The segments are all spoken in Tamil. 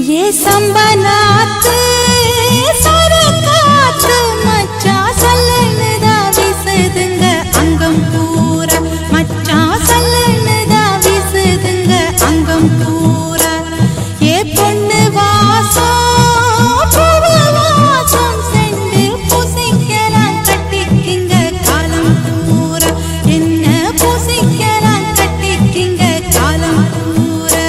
ये संबनाते सरकाते मच्चा सल्लनदा विसदंग अंगम पूरा मच्चा सल्लनदा विसदंग अंगम पूरा ये பொண்ணு வாசம் பூவு வாசம் செண்டு பூசிக்கலாம் கட்டிக்கிங்க காலம் பூரா என்ன பூசிக்கலாம் கட்டிக்கிங்க காலம் பூரா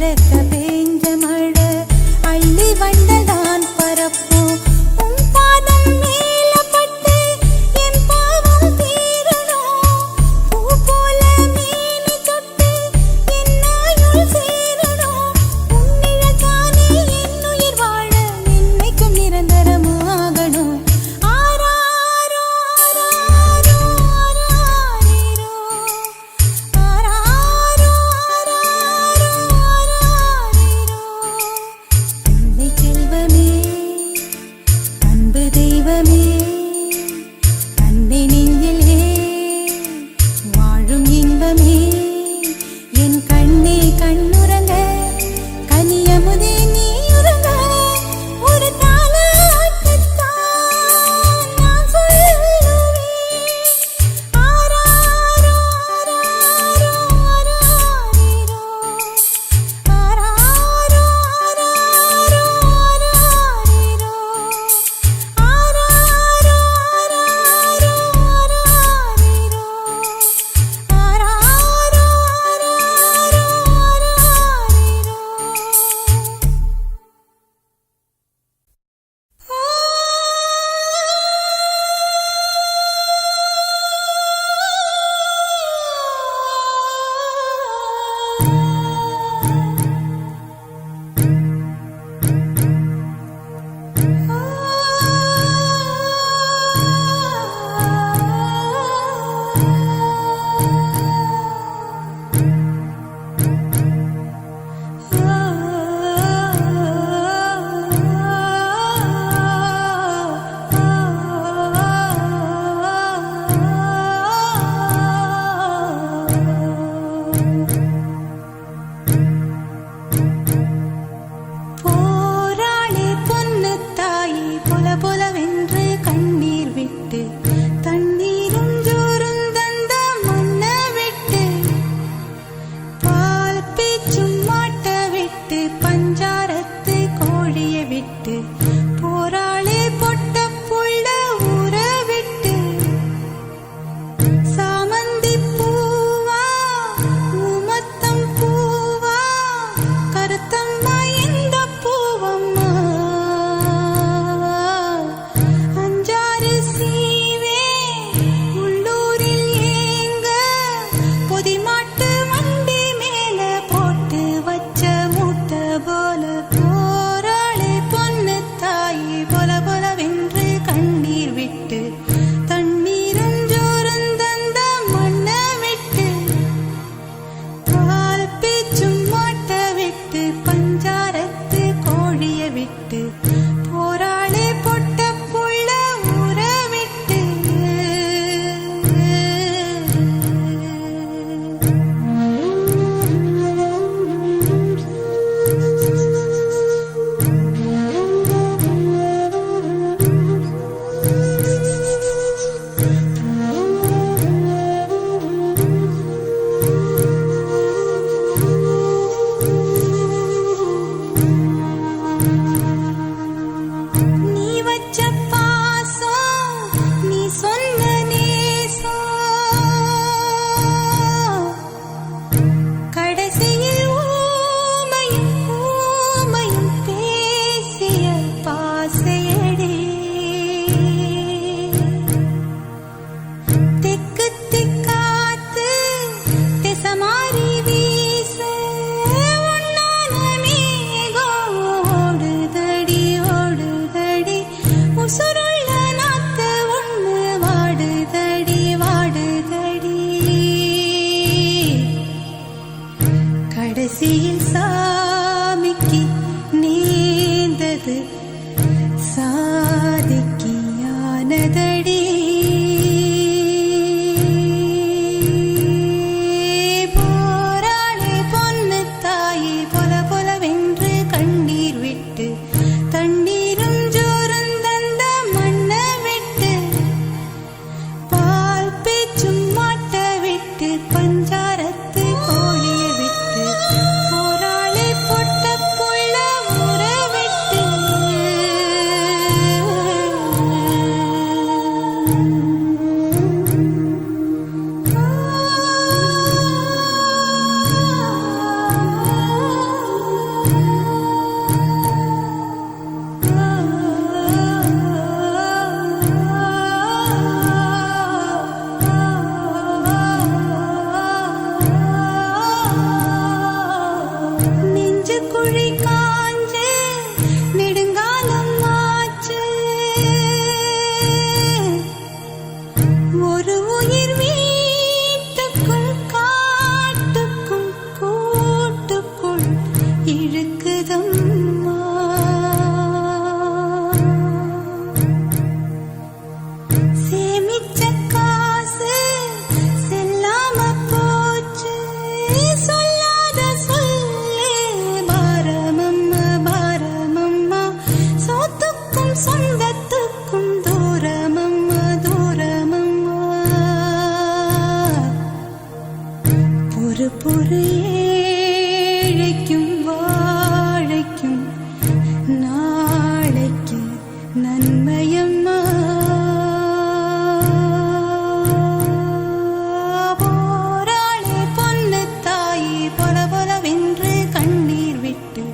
பரக்க பேஞ்ச மழை அள்ளி வந்ததான் பரப்போம் உன் பாதம் மேல பட்டு என் பாவம் தீரணும் பூ போல மேனி தொட்டு என் ஆயுள் சேரணும் உன்னிழத்தானே என் உயிர் வாழ என்னைக்கும் நிரந்தரமாகணும் ஆராரோ ஆராரோ ஆராரிரோ ஆராரோ ஆராரோ ஆராரிரோ பிள்ளை செல்வமே அன்பு தெய்வமே அன்னை நெஞ்சிலே வாழும் இன்பமே என் கண்ணே கண்ணுறங்க கனியமுதே நீ உறங்க ஒரு தாலாட்டுத்தான் நான் சொல்லுவேன் ஆராரோ ஆராரோ ஆராரிரோ ஆராரோ ஆராரோ ஆராரிரோ ஆராரோ ஆராரோ ஆராரிரோ ஆராரோ போராளி பொன்னு தாயி பொல பொலவென்று கண்ணீர் விட்டு தண்ணீரும் ஜோறும் தந்த மண்ண விட்டு பால் பீச்சும் மாட்ட விட்டு பஞ்சாரத்து கோழிய விட்டு போராளி பொட்ட புள்ள ஊற விட்டு சாமந்தி பூவா ஊமத்தம் பூவா கருத்தம்மா இந்த பூவம்மா அஞ்சாறு சீவே உள்ளூரில் ஏங்க பொதிமாட்டு வண்டி மேல போட்டு வச்ச மூட்டை போல போராளி பொன்னு தாயி பொல பொலவென்று கண்ணீர் விட்டு தண்ணீரும் ஜோறும் தந்த மண்ண விட்டு பால் பீச்சும் மாட்ட விட்டு பஞ்சாரத்து கோழிய விட்டு போராளி பொட்ட புள்ள ஊற விட்டு நீ வச்ச பாசம் நீ சொன்ன நேசம் கடைசியில் ஊமையும் ஊமையும் பேசிய பாசையடி தெக்கு திக்காத்து திசமாரி வீச உன்னான மேகம் ஓடுதடி ஓடுதடி உசுருள்ள நாத்து ஒண்ணு வாடுதடி வாடுதடி கடைசியில் சாமிக்கு நேர்ந்தது சாதிக்கு யானதடி போராளி பொன்னு தாயி பொல பொலவென்று கண்ணீர் விட்டு தண்ணீரும் ஜோறும் தந்த மண்ண விட்டு பால் பீச்சும் மாட்ட விட்டு பஞ்சாரத்து கோழிய விட்டு போராளி பொட்ட புள்ள ஊற விட்டு குழி காஞ்சு நெடுங்காலம் ஆச்சு. ஒரு உயிர் வீட்டுக்குள் காட்டுக்குள் கூட்டுக்குள் இழுக்குதம்மா. சேமிச்ச காசு செல்லாம போச்சு. சொல்லாத சொல்லே பாரமம்மா பாரமம்மா. சொத்துக்கும் சொந்தத்துக்கும் தூரமம்மா தூரமம்மா. பொறு பொறு ஏழைக்கும் வாழைக்கும் நாளைக்கு நன்மையம்மா. போராளே பொன்னு தாயி பொல பொலவென்று கண்ணீர் விட்டு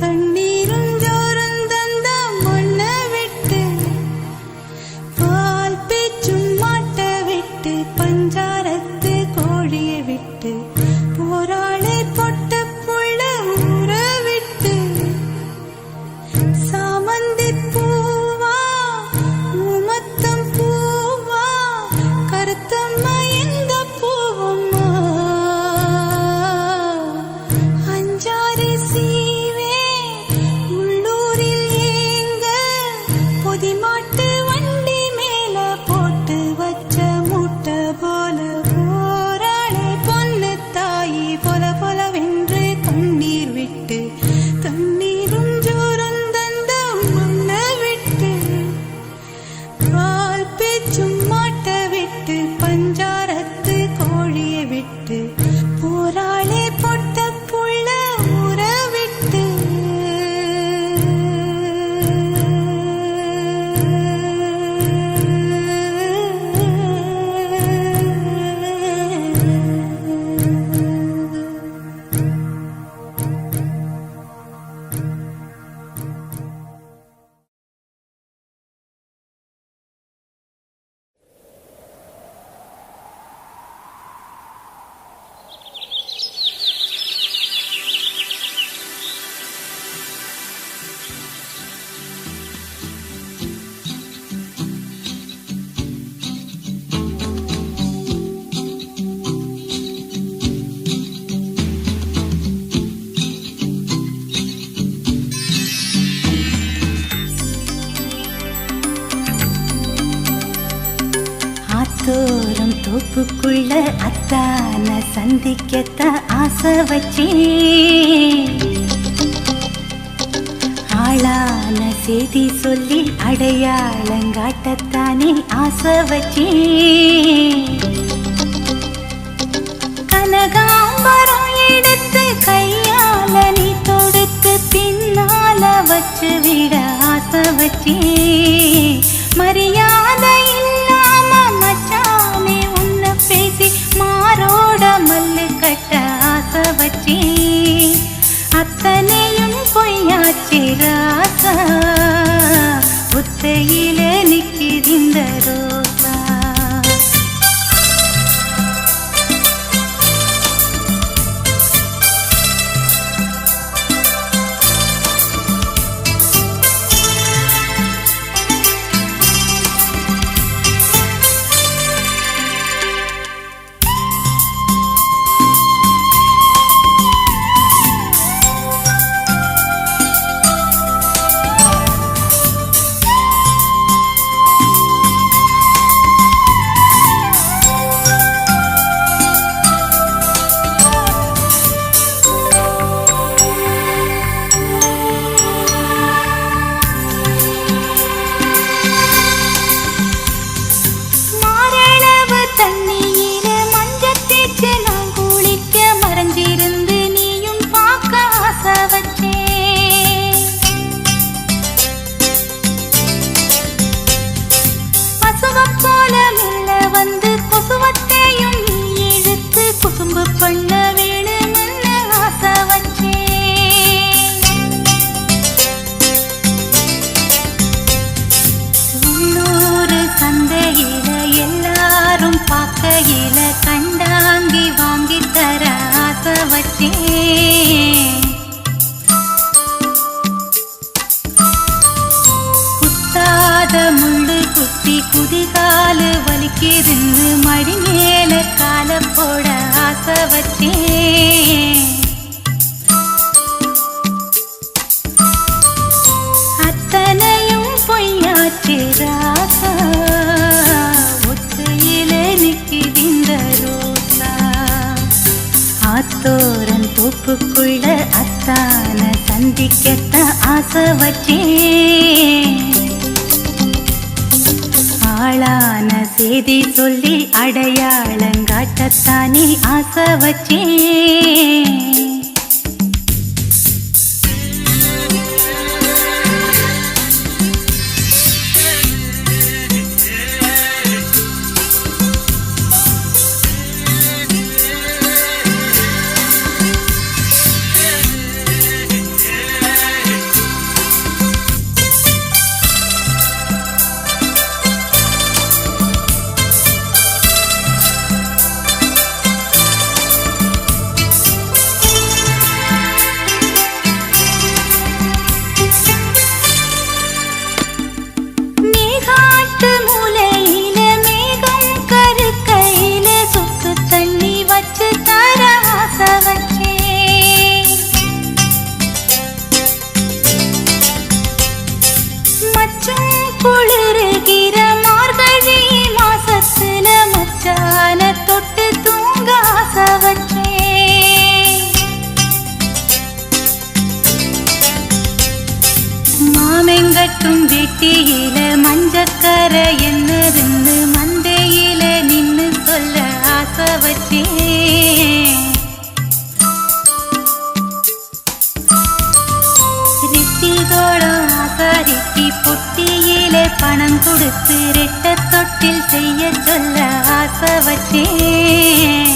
தண்ணீரும் ஜோரும் தந்த மண்ணை விட்டு பால் பேச்சும் மாட்ட விட்டு பஞ்சாரத்து கோழியை விட்டு போராளே பொட்ட புள்ள ஊற விட்டு சாமந்தி பூவா உமத்தம் பூவா கருத்தம்மா எந்த பூவம்மா. அஞ்சாறு சீவே உள்ளூரில் ஏங்க பொதிமாட்டு வண்டி மேல போட்டு வச்ச மூட்டை போல. போராளே பொன்னு தாயி பொல பொலவென்று கண்ணீர் விட்டு தண்ணீரும் ஜோரம் தந்த மண்ணை விட்டு பால் பேச்சும் மாட்ட விட்டு பஞ்சாரத்து கோழியை விட்டு போராளே பொட்ட புள்ள ஊற விட்டு. ஆத்தோரம் தோப்புக்குள்ள அத்தான சந்திக்கத்தான் ஆசை வச்சேன். ஆளான செய்தி சொல்லி அடையாளங்காட்டத்தானே ஆசை வச்சேன். கனகாம்பரம் எடுத்து கையால நீ தொடுத்து பின்னால வச்சு விட ஆசை வச்சேன். மரியாதை இல்லாம மச்சானே உன்னை பேசி மாரோட மல்லு கட்ட ஆசை வச்சேன். அத்தனையும் பொய்யாச்சி ராசா ஒத்தையில நிக்கிதிந்த ரோசா. ஆசை வச்சேன். அத்தனையும் பொய்யாச்சு ராசா, ஒத்தையில நிக்கிதிந்த ரோசா. ஆத்தோரன் தோப்புக்குள்ள அத்தான சந்திக்கத்தான் ஆசை வச்சேன். ஆளான செய்தி சொல்லி அடையாளங்காட்டத்தானே ஆசை வச்சேன். மாமெங்கட்டும் வெட்டியில மஞ்சக்கர என்னதுன்னு மந்தையில நின்னு சொல்ல ஆசை வச்சேன். ரிட்டிதோடம் ஆசாரிக்கு பொட்டியில பணம் கொடுத்து ரெட்ட தொட்டில் செய்ய சொல்ல ஆசை வச்சேன்.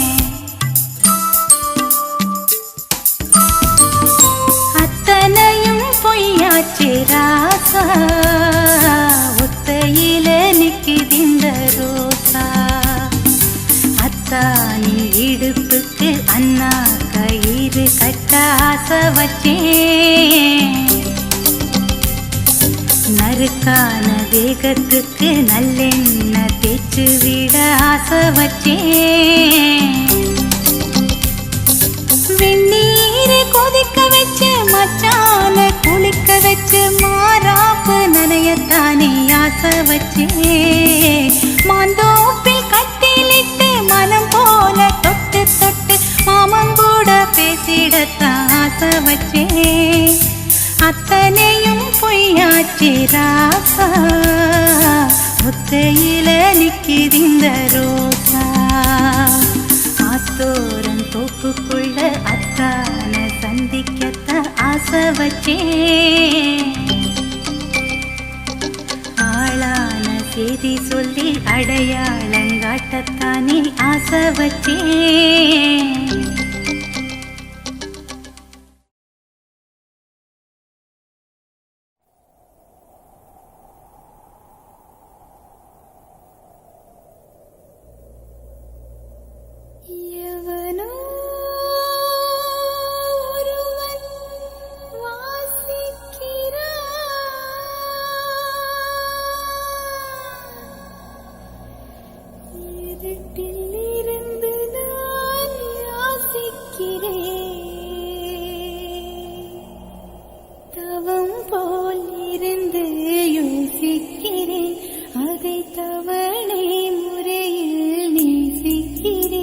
அத்தனையும் பொய்யாச்சு ராசா, ஒத்தையில நிக்கிதிந்த ரோசா. அத்தானின் இடுப்புக்கு அண்ணா கயிறு கட்ட ஆசை வச்சேன். நறுக்கான தேகத்துக்கு நல்லெண்ணெய் தேய்ச்சு விட ஆசை வச்சேன். வெந்நீரை கொதிக்க வச்சு மச்சான குளிக்க வச்சு மாறாப்பு நனையத்தானே ஆசை வச்சேன். மாந்தோப்பில் கட்டிலிட்டு மனம் போல தொட்டு தொட்டு மாமங்கூட பேசிடத்தான் ஆசை வச்சேன். அத்தனையும் பொய்யாச்சு ராசா, ஒத்தையில நிக்கிதிந்த ரோசா. ஆத்தோரன் தோப்புக்குள்ள அத்தான சந்திக்கத்தான் ஆசை வச்சேன். ஆளான செய்தி சொல்லி அடையாளங்காட்டத்தானே ஆசை வச்சேன். தவம் போல் இருந்து யோசிக்கிறேன், அதை தவணை முறையில் நேசிக்கிறேன்.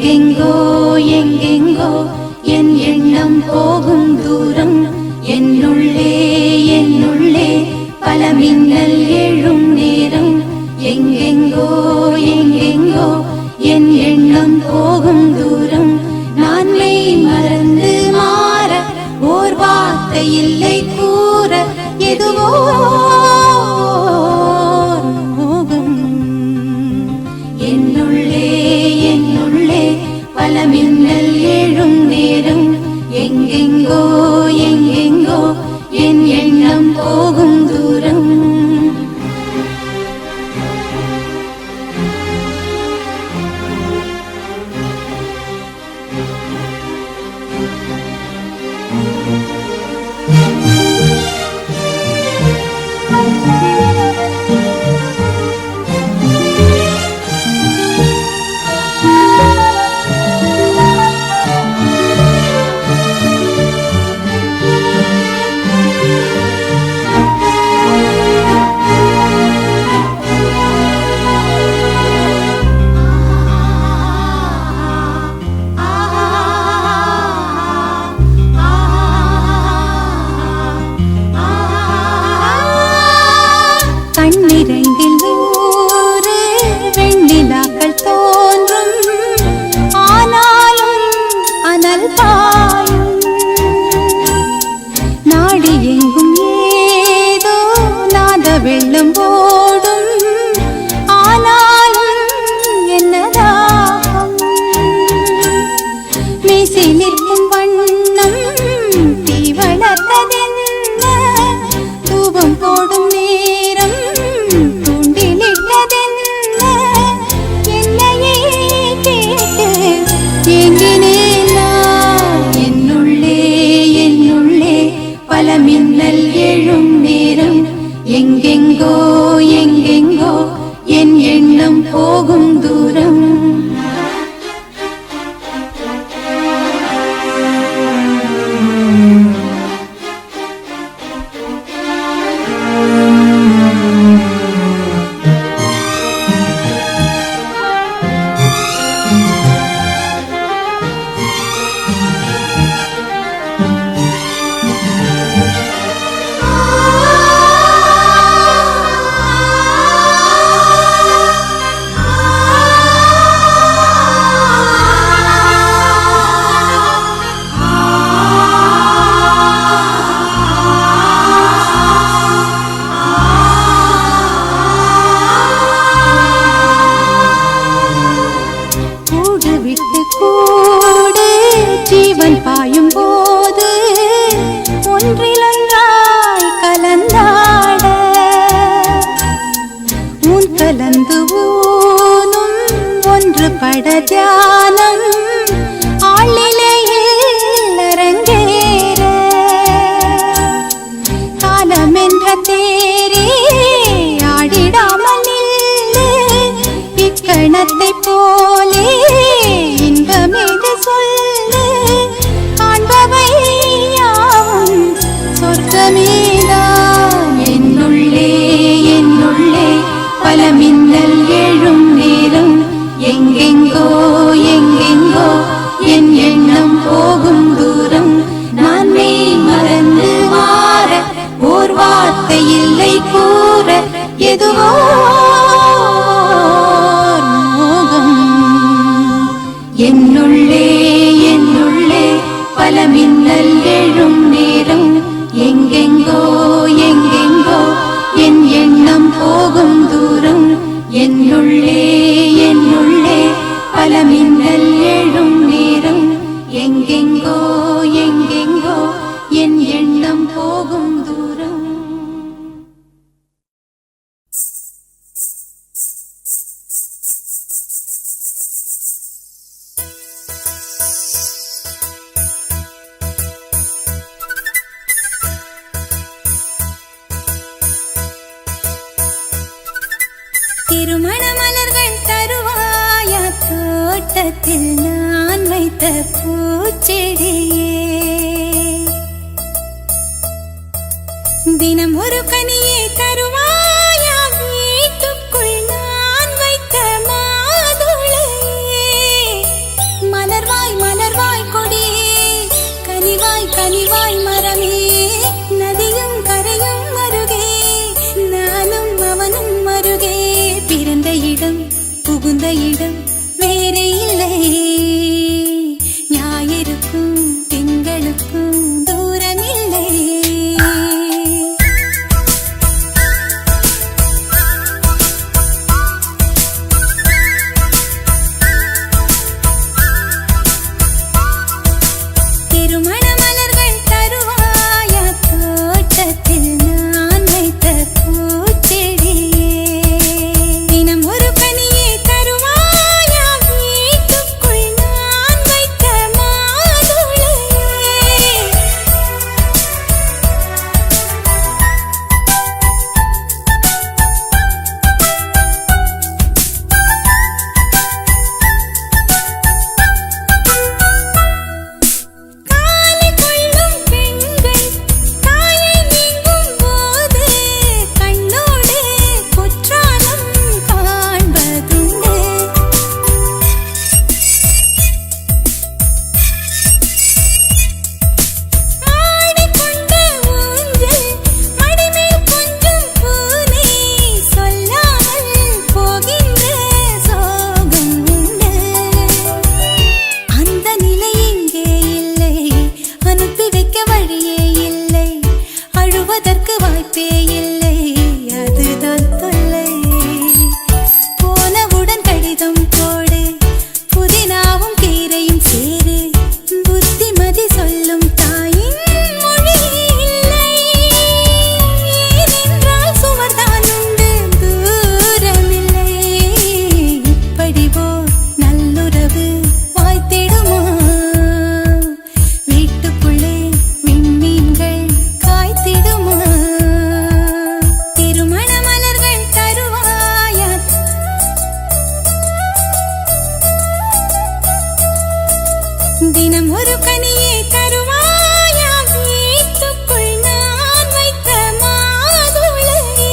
எங்கெங்கோ எங்கெங்கோ என் எண்ணம் போகும் தூரம் என்னுள்ளே என்னுள்ளே பல மின்னல் எழும் நேரம் எங்கெங்கோ எங்கெங்கோ என் எண்ணம் போகும் தூரம் நான் மெய் மறந்து மாற ஓர் வார்த்தை இல்லை கூற எதுவோ மோகம் என்னுள்ளே என்னுள்ளே பல மின்னல் எழும் நேரம் எங்கெங்கோ எங்கெங்கோ என் எண்ணம் போகும் தூரம் கண்ணிரண்டில் ஊறு வெண்ணிலாக்கள் தோன்றும் ஆனாலும் அனல் பாயும் நாடி எங்கும் ஏதோ நாத வெள்ளம் ஓடும் ஆனாலும் என்னதாகும் மீசி நிற்கும் வண்ணம் தீ வளர்த்ததென்ன தூபம் போடும் நேரம் பல மின்னல் எழும் நேரம் எங்கெங்கோ எங்கெங்கோ என் எண்ணம் போகும் தூரம் கூடு ஜீவன் பாயும் போது ஒன்றிலொன்றாய் கலந்தாட உன் கலந்து ஊனும் ஒன்று பட தியானம் ஆளிலையில் அரங்கேற காலம் என்ற தேரே ஆடிடாமல் இக்கணத்தை போலே இன்பமேது சொல்லு காண்பவை யாவும் சொர்க்கமேதான் என்னுள்ளே என்னுள்ளே பல மின்னல் எழும் நேரம் எங்கெங்கோ எங்கெங்கோ என் எண்ணம் போகும் தூரம் நான் மெய் மறந்து மாற ஓர் வார்த்தை இல்லை கூற எதுவோ என்னுள்ளே என்னுள்ளே பல மின்னல் எழும் நேரம் எங்கெங்கோ எங்கெங்கோ என் எண்ணம் போகும் தூரம் என்னுள்ளே என்னுள்ளே பல மின்னல் எழும் நேரம் எங்கெங்கோ எங்கெங்கோ என் எண்ணம் போகும் தூரம் திருமண மலர்கள் தருவாயா தோட்டத்தில் நான் வைத்த பூச்செடியே தினம் ஒரு கனியை தருவாயா வீட்டுக்குள் நான் வைத்த மாதுளையே பால்வாய் மரமே நதியும் கரையும் அருகே நானும் அவனும் அருகே பிறந்த இடம் புகுந்த இடம் வேறே இல்லை ஞாயிறுக்கும் திங்களுக்கும் தூரமில்லை தினம் ஒரு கனியை தருவாயா வீட்டுக்குள் நான் வைத்த மாதுளையே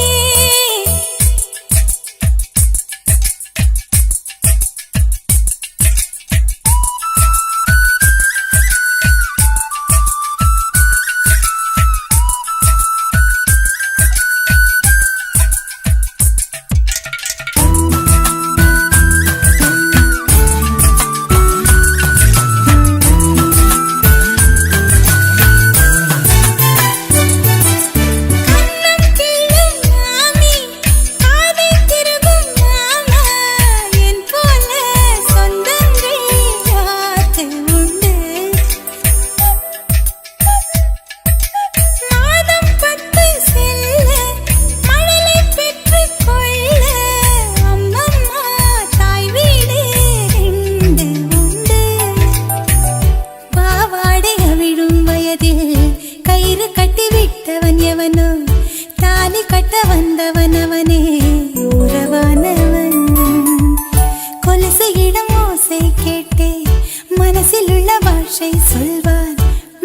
சொல்வார்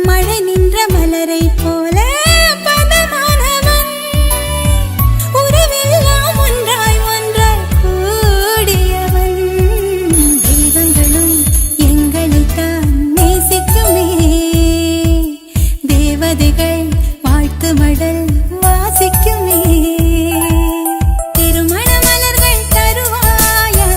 மழை நின்ற மலரை போல பதமானவன் உறவெல்லாம் ஒன்றாய் ஒன்றாய் கூடியவன் தெய்வங்களும் எங்களைத்தான் நேசிக்குமே தேவதைகள் வாழ்த்து மடல் வாசிக்குமே தருவாயா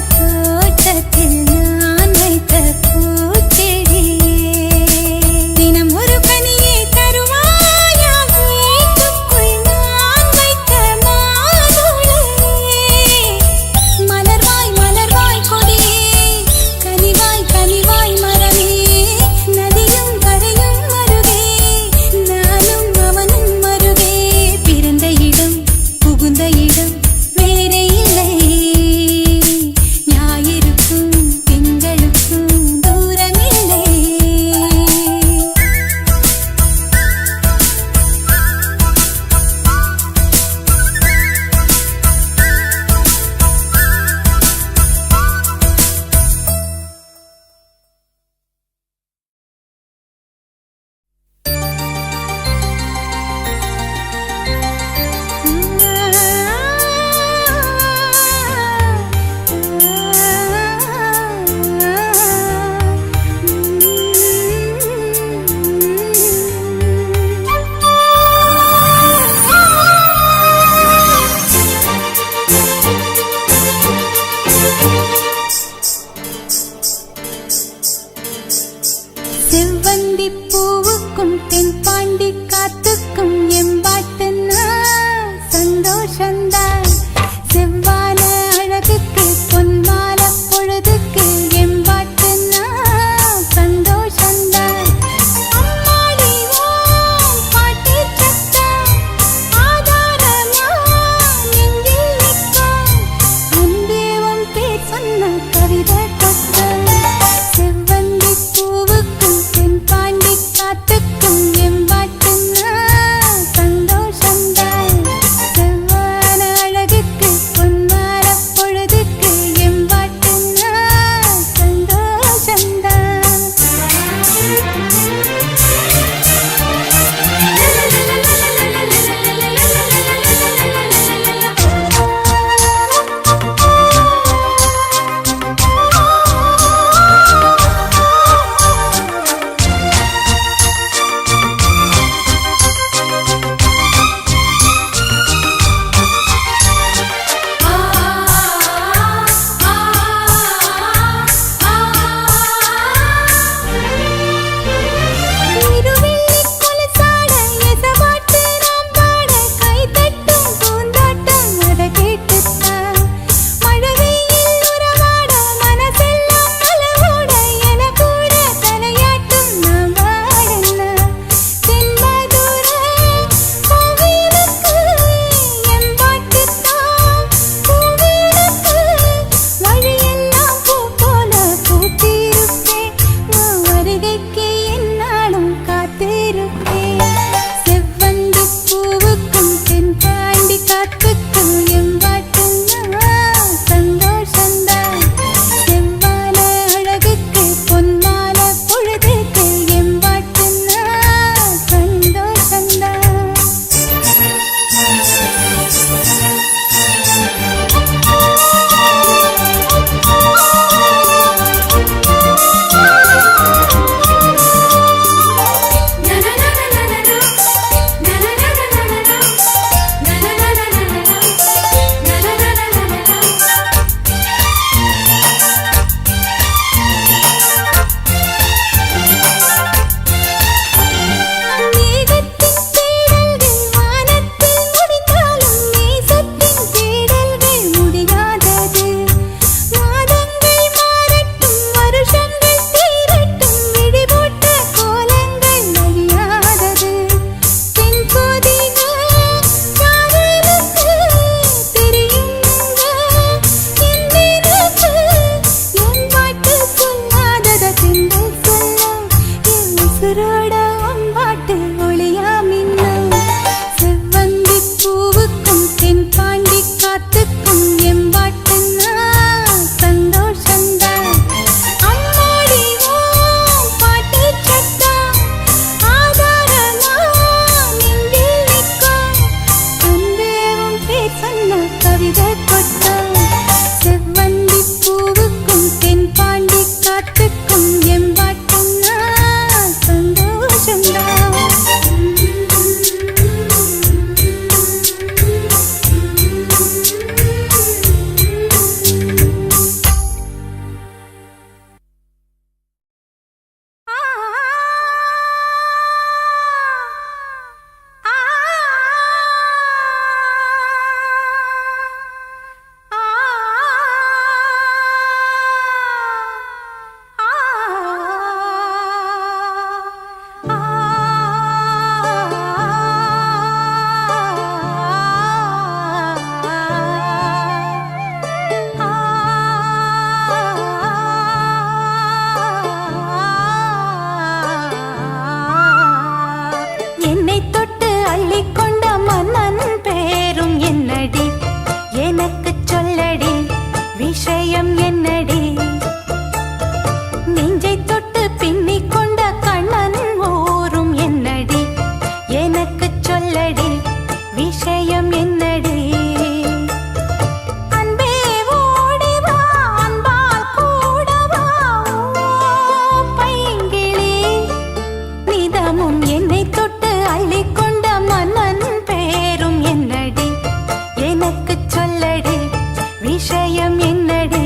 விஷயம் என்னடி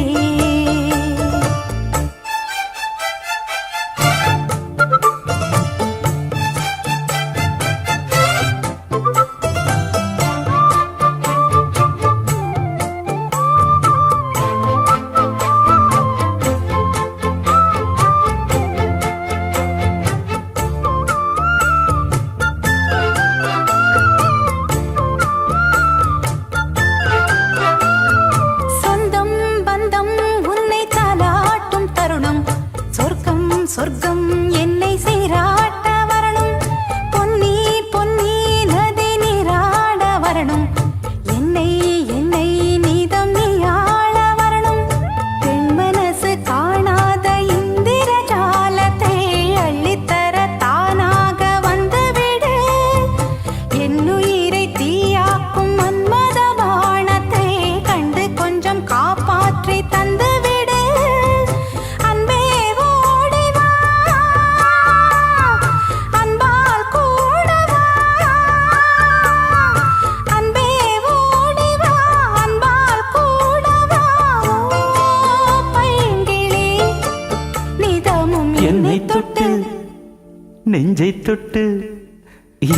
நெஞ்சை தொட்டு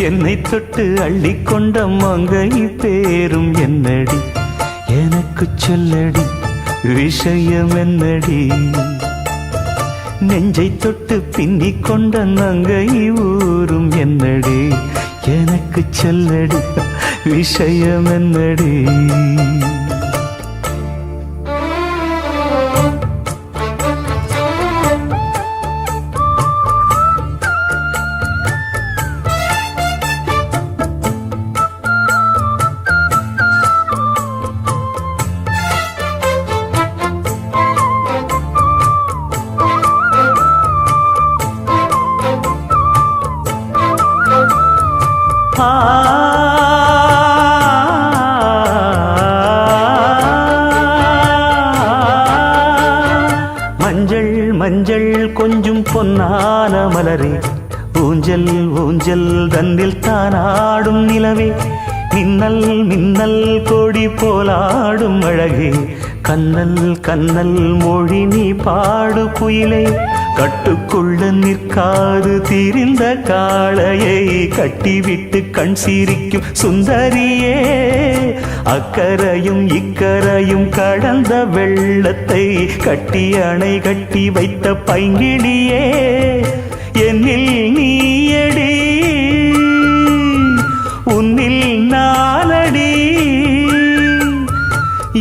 என்னை தொட்டு அள்ளிக்கொண்ட மங்கை பேரும் என்னடி எனக்கு சொல்லடி விஷயம் என்னடி நெஞ்சை தொட்டு பின்னிக் கொண்ட நங்கை ஊரும் என்னடி எனக்கு சொல்லடி விஷயம் என்னடி மஞ்சள் மஞ்சள் கொஞ்சம் பொன்னான மலரே ஊஞ்சல் ஊஞ்சல் தன்னில் தானாடும் நிலவே மின்னல் மின்னல் கொடி போலாடும் அழகே கண்ணல் கண்ணல் மொழி நீ பாடு குயிலே கட்டுக்குள்ள நிற்காது தீரிந்த காளையை கட்டிவிட்டு கண் சிரிக்கும் சுந்தரியே அக்கரையும் இக்கரையும் கடந்த வெள்ளத்தை கட்டி அணை கட்டி வைத்த பைங்கிளியே என்னில் நீயடி உன்னில் நானடி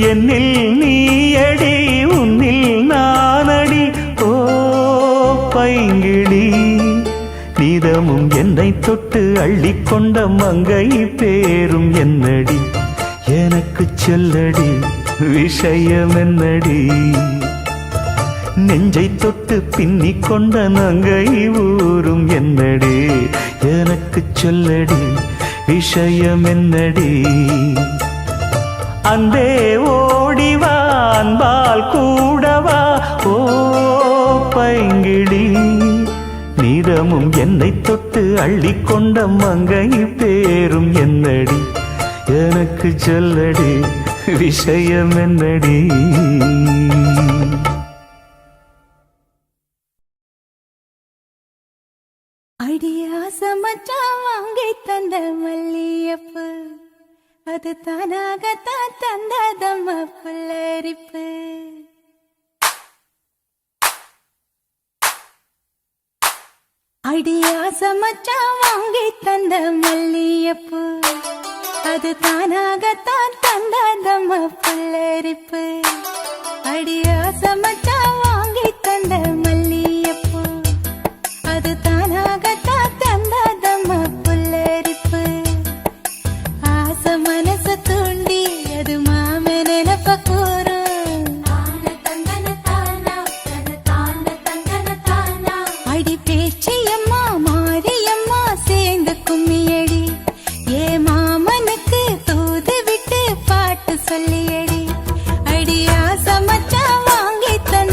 என்னில் நீயடி உன்னில் நானடி ஓ பைங்கிளி நீதமும் என்னை தொட்டு அள்ளிக்கொண்ட மங்கை பேரும் என்னடி எனக்கு சொல்லடி விஷயம் என்னடி நெஞ்சை தொட்டு பின்னிக் கொண்ட நங்கை ஊரும் என்னடி எனக்கு சொல்லடி விஷயம் என்னடி அந்தே ஓடிவா அன்பால் கூடவா ஓ பைங்கிளி நீதமும் என்னை தொட்டு அள்ளிக்கொண்ட மங்கை பேரும் என்னடி எனக்கு சொல்லடி விஷயம் என்னடி அடியாச மச்சான் வாங்கி தந்த மல்லியப்பு அது தானாகத்தான் தந்ததம்ம புல்லரிப்பு அடியாச மச்சான் வாங்கி தந்த மல்லியப்பு அது தானாகத்தான் தந்ததம்ம புல்லரிப்பு அடியாச மச்சான் வாங்கி தந்த மல்லியப்பு அது தானாகத்தான் தந்ததம்ம புல்லரிப்பு ஆசை மனசு தூண்டி அது மாம நினைப்ப கூறும் அடி பேச்சியம்மா மாரியம்மா சேர்ந்து கும்மியடி ஏ மாமனுக்கு தூது விட்டு பாட்டு சொல்லியடி அடி ஆசை மச்சான் வாங்கி தந்த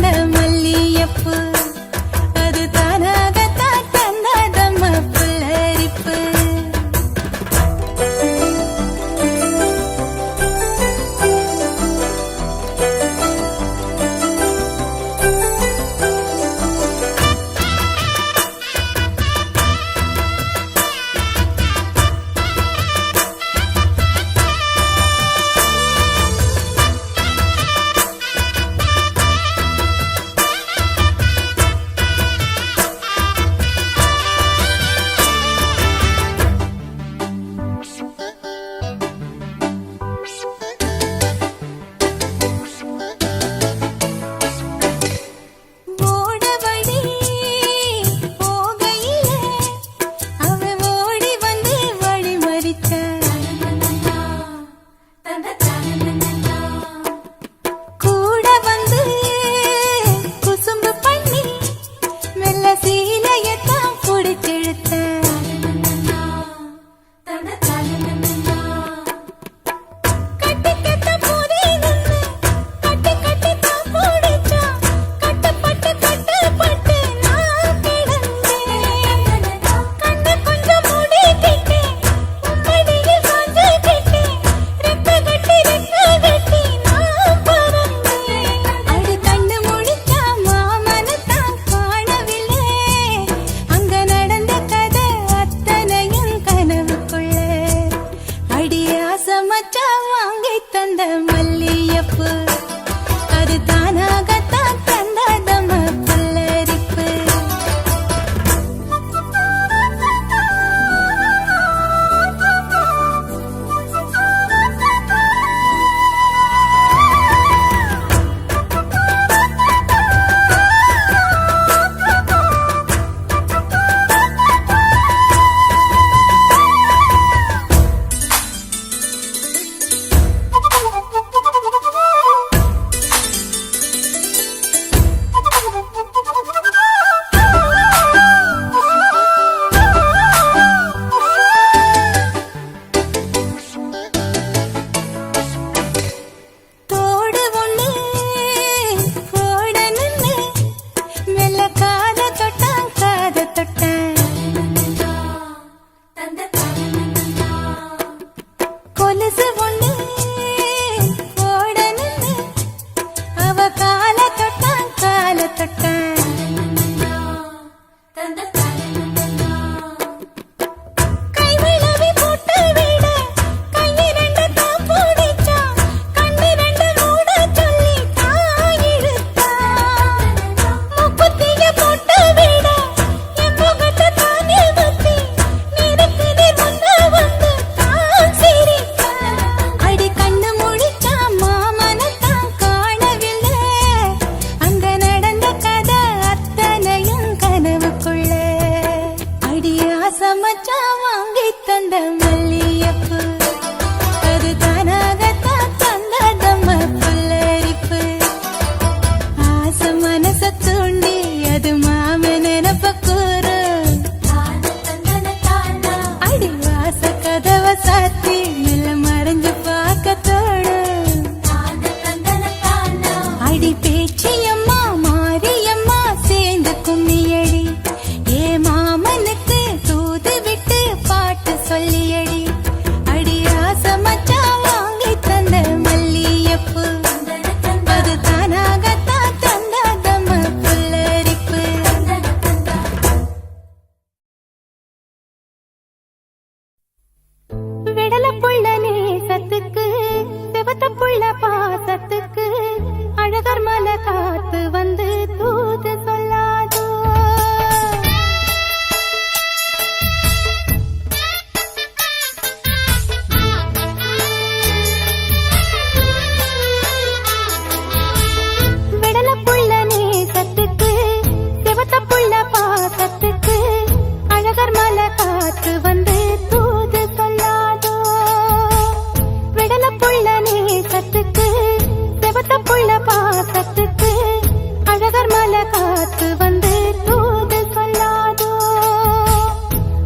காத்து வந்து தூது சொல்லாதோ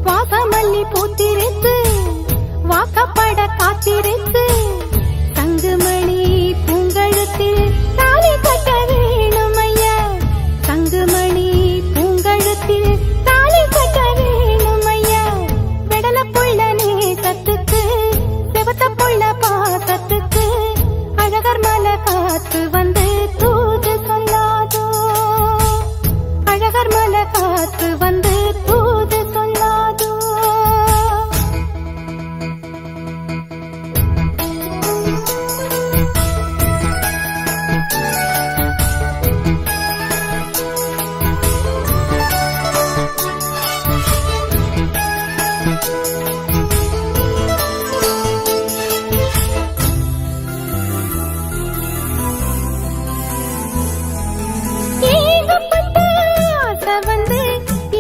வாசமல்லி பூத்திருக்கு வாக்கப்பட காத்திருக்கு தங்குமணி பூங்கழுத்தில் தாலி கட்ட வேணும் ஐயா தங்குமணி பூங்கழுத்தில் தாலி கட்ட வேணும் ஐயா விடல புள்ள நேசத்துக்கு செவத்த புள்ள பாசத்துக்கு அழகர் மலை காத்து வந்து தூது சொல்லாதோ அழகர் மலை காத்து வந்து தூது சொல்லாதோ ஏகப்பட்ட ஆசை வந்து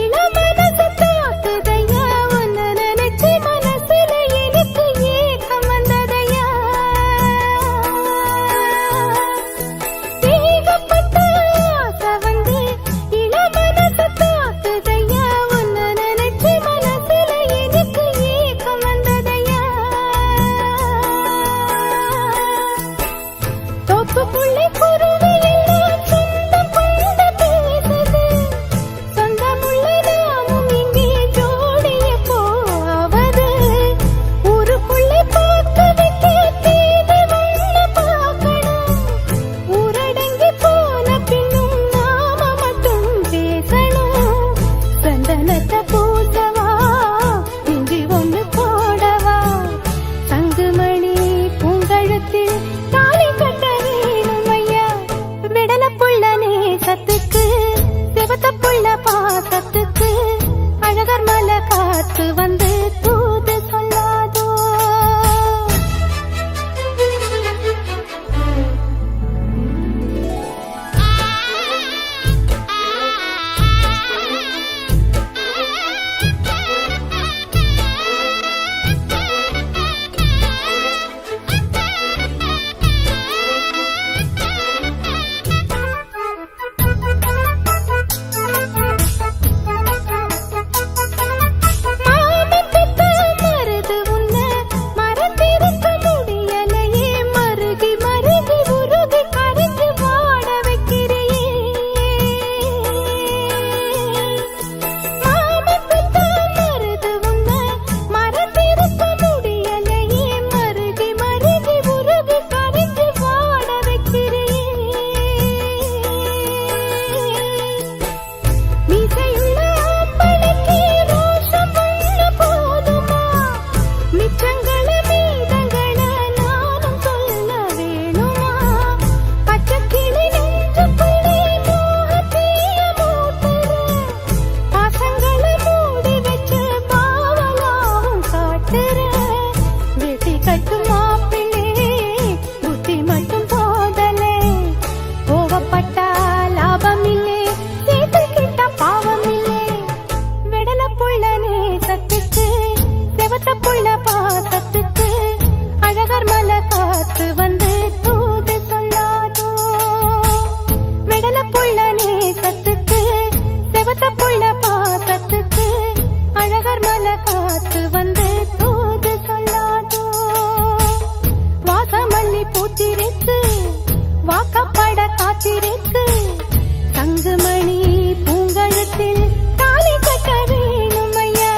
இளமனசு தாக்குதையா உன்னை நினைச்சு மனசுல எனக்கு ஏக்கம் வந்ததையா ஏகப்பட்ட ஆசை வந்து இளமனசு தாக்குதையா உன்னை நினைச்சு மனசுல எனக்கு ஏக்கம் வந்ததையா தோப்புக்குள்ளே குருவி எல்லாம் சொந்தம் கொண்டு பேசுது சொந்தமுள்ள நாமும் இங்கே ஜோடிய போவது ஊருக்குள்ளே பார்த்து வைக்க தேடி ஒண்ணு பார்க்கணும் ஊரடங்கி போன பின்னும் நாம மட்டும் பேசணும் சந்தனத்தை பூசவா இஞ்சி ஒண்ணு போடவா தங்குமணி பூங்கழுத்தில் தாலி கட்ட வேணும் ஐயா விடல புள்ள நேசத்துக்கு சிவத்த புள்ள பாசத்துக்கு அழகர் மலை காத்து வந்து தூது சொல்லாதோ மாமத்துக்கு மருது உன்னை மறந்திருக்க முடியலையே மருகி மருகி உருகி கரைஞ்சு வாட வைக்கிறியே மாமத்துக்கு மருது உன்னை மறந்திருக்க முடியலையே மருகி மருகி உருகி கரைஞ்சு வாட வைக்கிறியே மீசையுள்ள ஆம்பளைக்கு ரோஷம் ஒண்ணு போதுமா மிச்சங்கள மீதங்கள நானும் சொல்ல வேணுமா பச்சைக்கிளி நெஞ்சுக்குள்ளே மோகத்தீய மூட்டுற பாசங்கள மூடி வச்சு பாவலாவும் காட்டுற வெட்டி கட்டும் மாப்பிள்ளே புத்தி மட்டும் போதலே கோவப்பட்டா லாபம் இல்லே சேர்த்து கிட்ட பாவம் இல்லே விடல புள்ள நேசத்துக்கு செவத்த புள்ள பாசத்துக்கு அழகர் மலை காத்து வந்து தூது சொல்லாதோ விடல புள்ள நேசத்துக்கு செவத்த புள்ள பாசத்துக்கு அழகர் மலை காத்து வந்து தூது சொல்லாதோ வாசமல்லி பூத்திருக்கு வாக்கப்பட காத்திருக்கு தங்குமணி பூங்கழுத்தில் தாலி கட்ட வேணும் ஐயா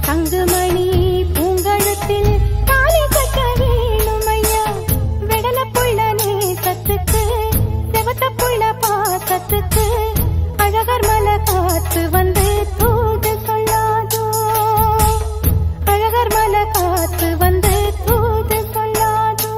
தங்குமணி பூங்கழுத்தில் தாலி கட்ட வேணும் ஐயா விடல புள்ள நேசத்துக்கு செவத்த புள்ள பாசத்துக்கு அழகர் மலை காத்து வந்து தூது சொல்லாதோ அழகர் மலை காத்து வந்து தூது சொல்லாதோ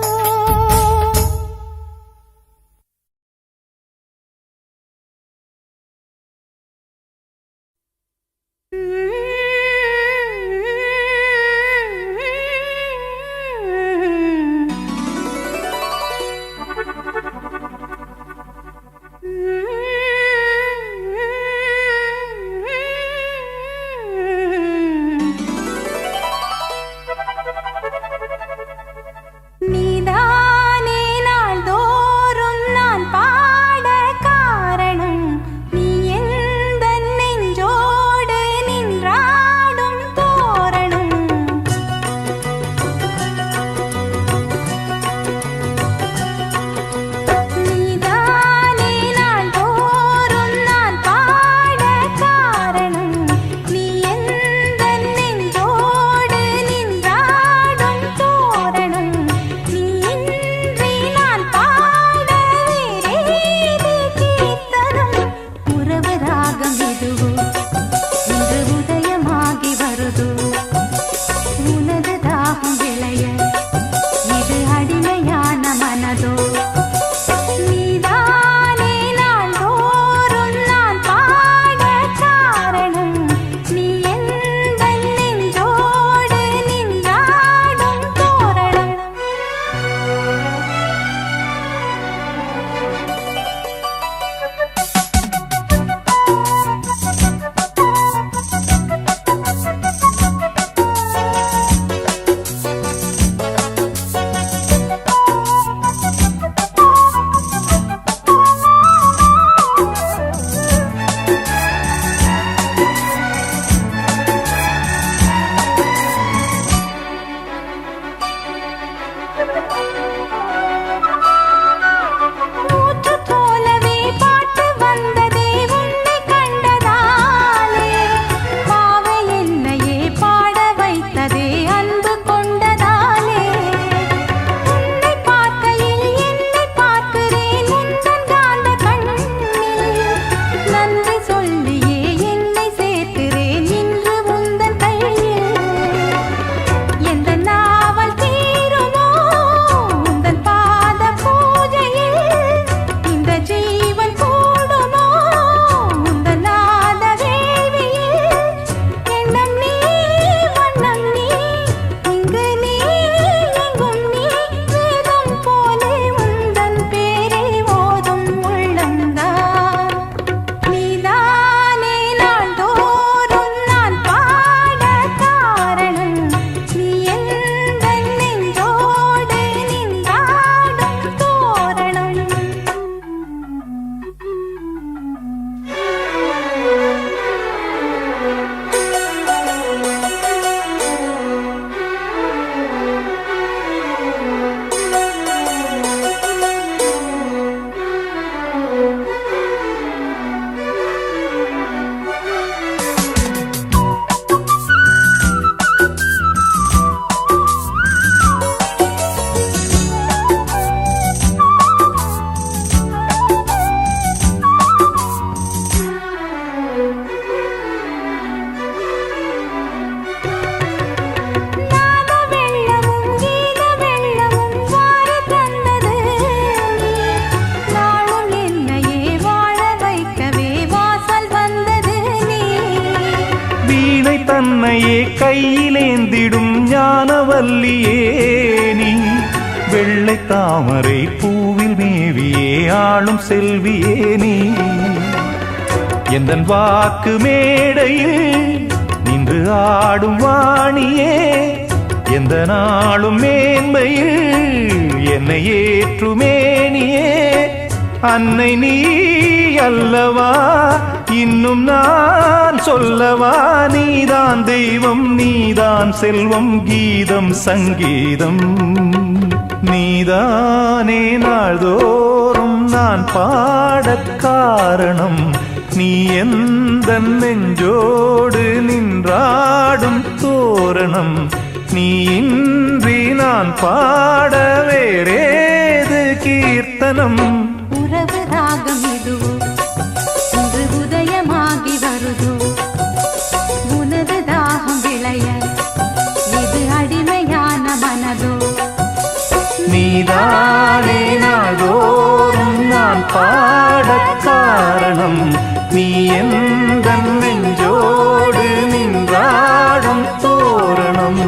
உன்னையே கையிலேந்திடும் ஞானவல்லியே நீ வெள்ளை தாமரை பூவில் மேவியே ஆளும் செல்வியே நீ எந்தன் வாக்கு மேடையில் நின்று ஆடும் வாணியே எந்த நாளும் மேன்மையில் என்னை ஏற்றுமேனியே அன்னை நீ அல்லவா இன்னும் நான் சொல்லவா நீதான் தெய்வம் நீதான் செல்வம் கீதம் சங்கீதம் நீதானே நாள்தோறும் நான் பாடக் காரணம் நீ எந்த நெஞ்சோடு நின்றாடும் தோரணம் நீ இன்றி நான் பாட வேறேது கீர்த்தனம் உறவு ராகம் இதுவோ இன்று உதயமாகி வருதோ உனது தாகம் விளைய இது அடிமையான மனதோ நீதானே நாள்தோறும் நான் பாடக் காரணம் நீ எந்த நெஞ்சோடு நின்றாடும் தோரணம்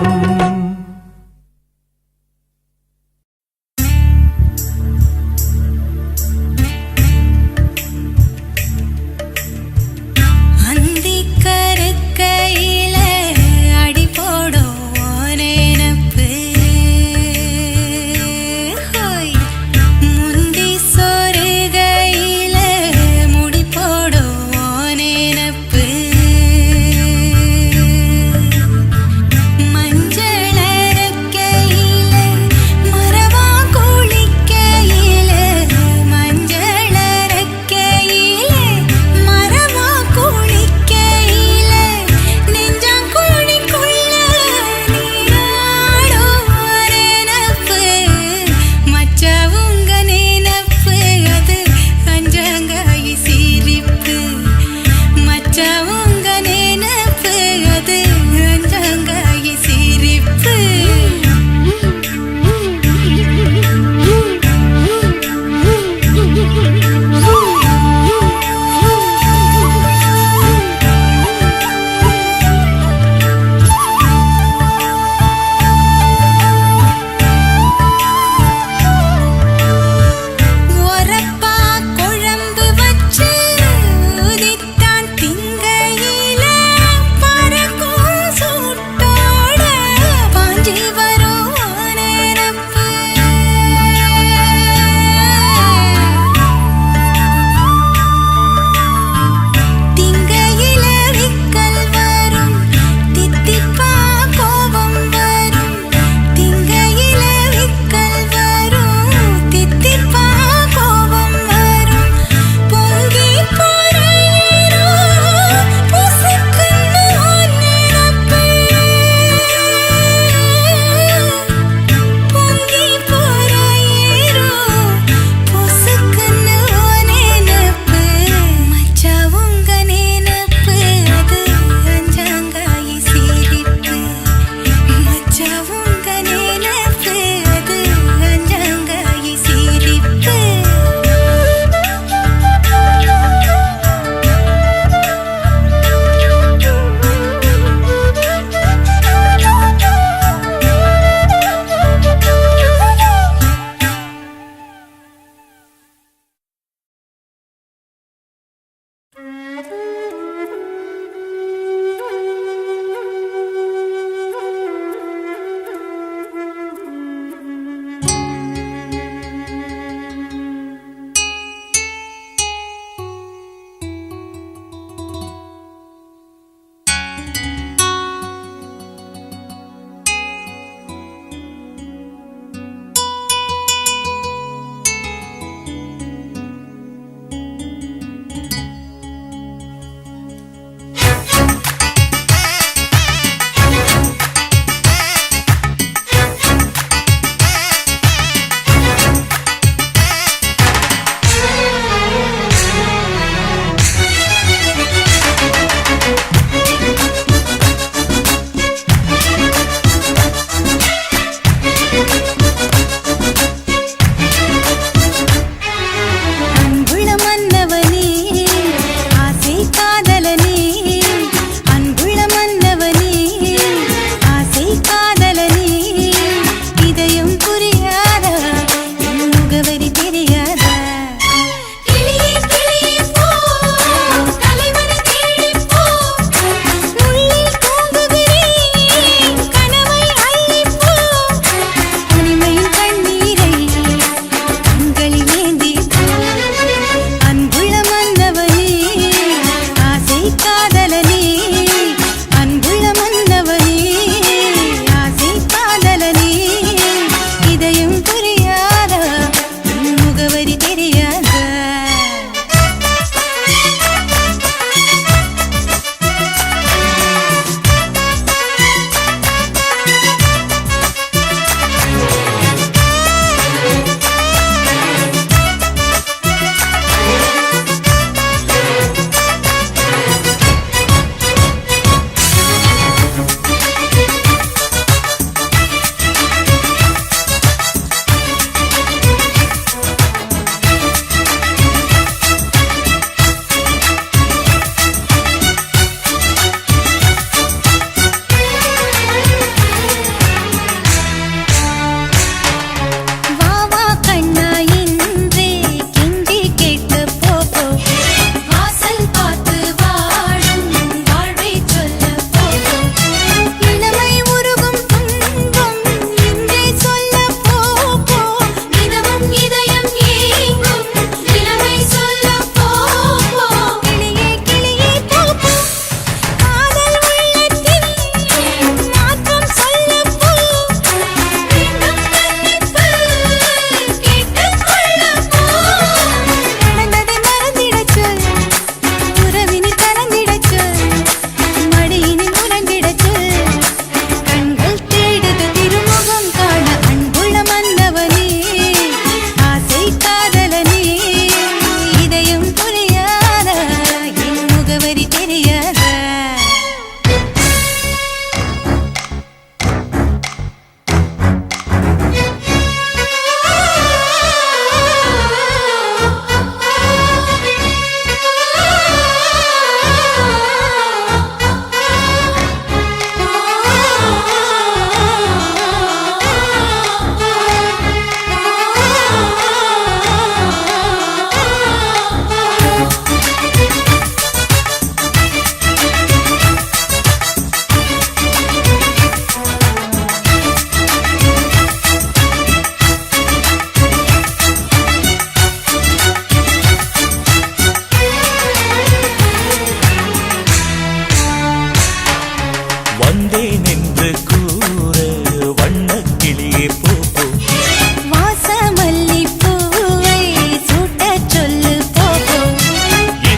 முந்தி சொருகையில முடி போடும் நேனப்பு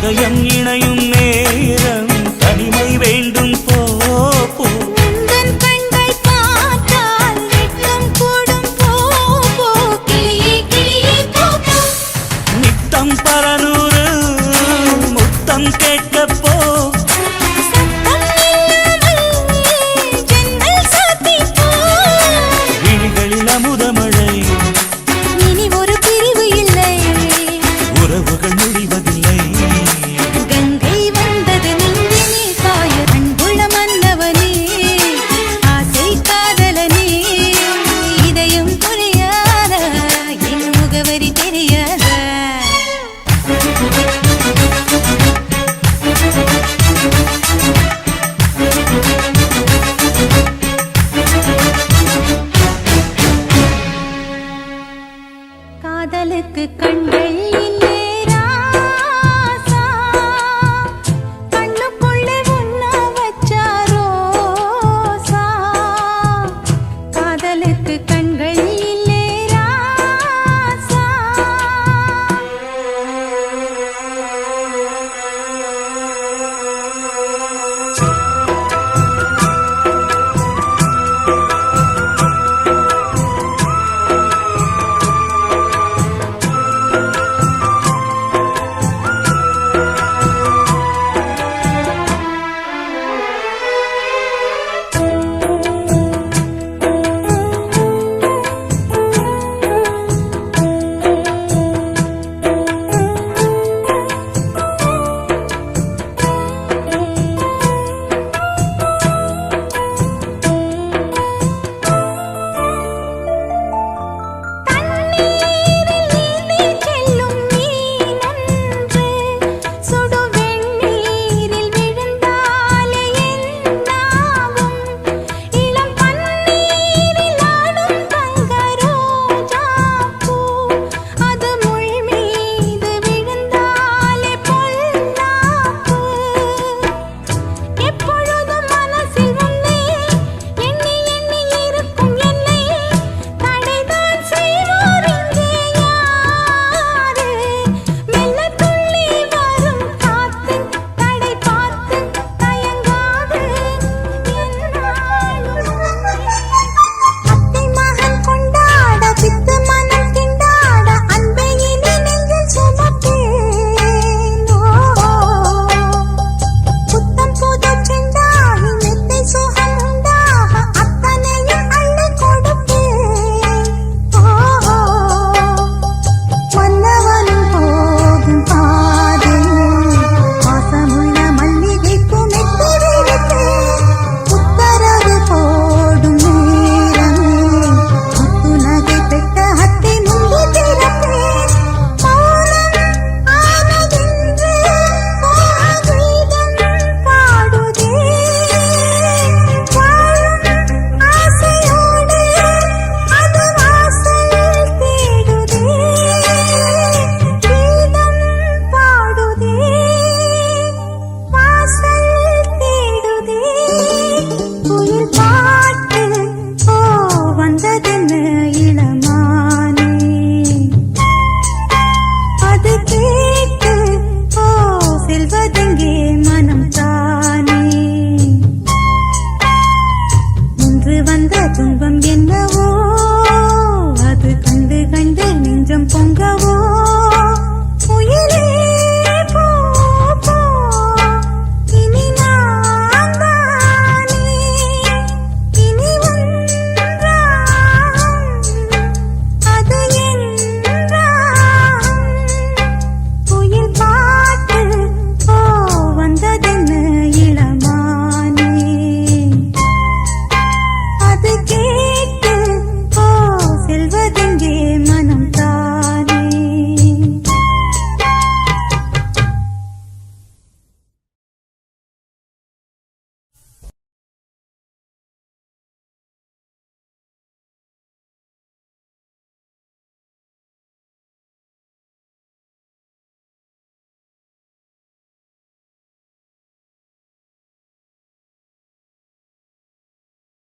இதயம் இணைய